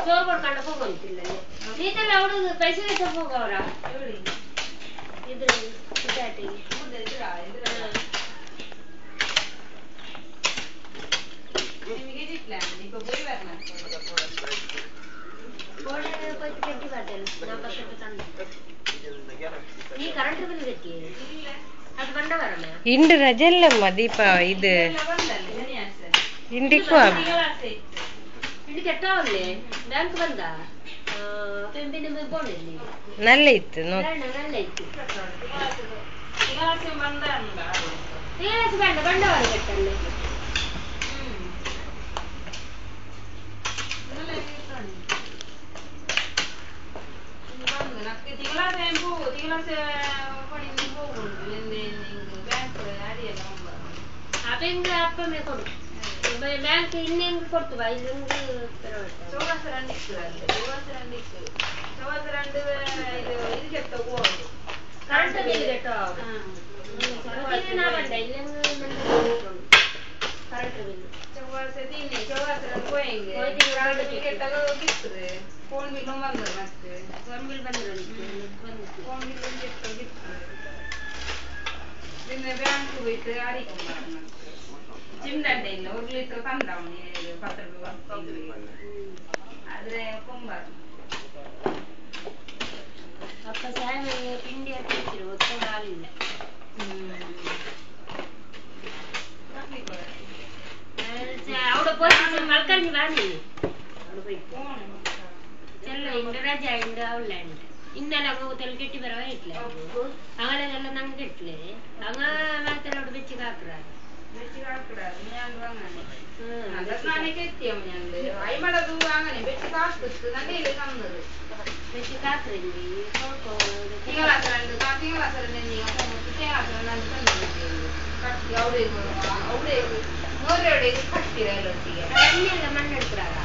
ചോറ് കൊടുക്കാണ്ട് പോകില്ലല്ലേ നീതല്ല അവിടെ പൈസ വെച്ചാൽ പോകാവരാ ഇത് ഇതായിട്ട് പോയിട്ട് കെട്ടി പാട്ടല്ലോ 48 തന്നു നീ കറണ്ട് ബില്ല് കെട്ടിയേ അത് പണ്ട വരണേ ಇಂಡು ರಜೆಲ್ಲಮ್ಮ ದೀಪ ಇದು ಇಂಡಿಕೋ ಇಂಡಿ ಕೆಟ್ಟವಲ್ಲೇ ಬ್ಯಾಂಕ್ ಬಂದ പിന്നെ പോണില്ലേ നല്ല ಇತ್ತು നല്ല ಇತ್ತು ಬೇಡ ಬಂಡವಾಳ ಕೆಟ್ಟല്ലേ ಅಪ್ಪಮೇ ಕೊಡು ಬ್ಯಾಂಕ್ ಇನ್ನೆಂಗ್ ಕೊಡ್ತು ಇಲ್ಲಂಗ್ ಕರೆಂಟ್ ಬಿಲ್ ಕೆಟ್ಟೋ ನಾ ಬಂದ ಇಲ್ಲಂಗ್ ಕರೆಂಟ್ ಬಿಲ್ ಫೋನ್ ಬಿಲ್ ಬಂದ್ರು പിന്നെ ബാങ്ക് പോയിട്ട് അടിക്കും ചിന്തണ്ടേ 1 ലിറ്റർ തണ്ടാവും 10 രൂപ ആದ್ರೆ ಕೊಂಬಾರ ಅಪ್ಪ ಸಾಯಂಕಾಲ ತಿಂಡಿ ಹಾಕಿದ್ರು ಒತ್ತು ಹಾಲಿಲ್ಲ അവിടെ പോയിട്ട് മൽക്കറിഞ്ഞ് വാങ്ങി അവിടെ പോയിട്ട് ചെല്ല ഇണ്ട് ರಜೆ ഉണ്ട് ಅವಳ್ളുണ്ട് ഇന്നലെ അങ്ങ് തെൽ കെട്ടി ബരവായിട്ടില്ല അങ്ങനെല്ലാം ನಂಗೆ കെട്ടില്ലേ അങ്ങ മാത്തലോട് വെച്ച് കാക്കറാണ് ഞാൻ വാങ്ങാൻ അതൊക്കെ കെട്ടിയോ ഞങ്ങള് അയിമടത് വാങ്ങാൻ വെച്ച് കാക്കിട്ട് നല്ല തന്നത് വെച്ച് കാക്കറില്ലേ തിങ്കളാസരണ്ട് കട്ടി അവിടെ മോരോടെ കട്ടിരല്ലോ മണ്ണെടുക്കാറാ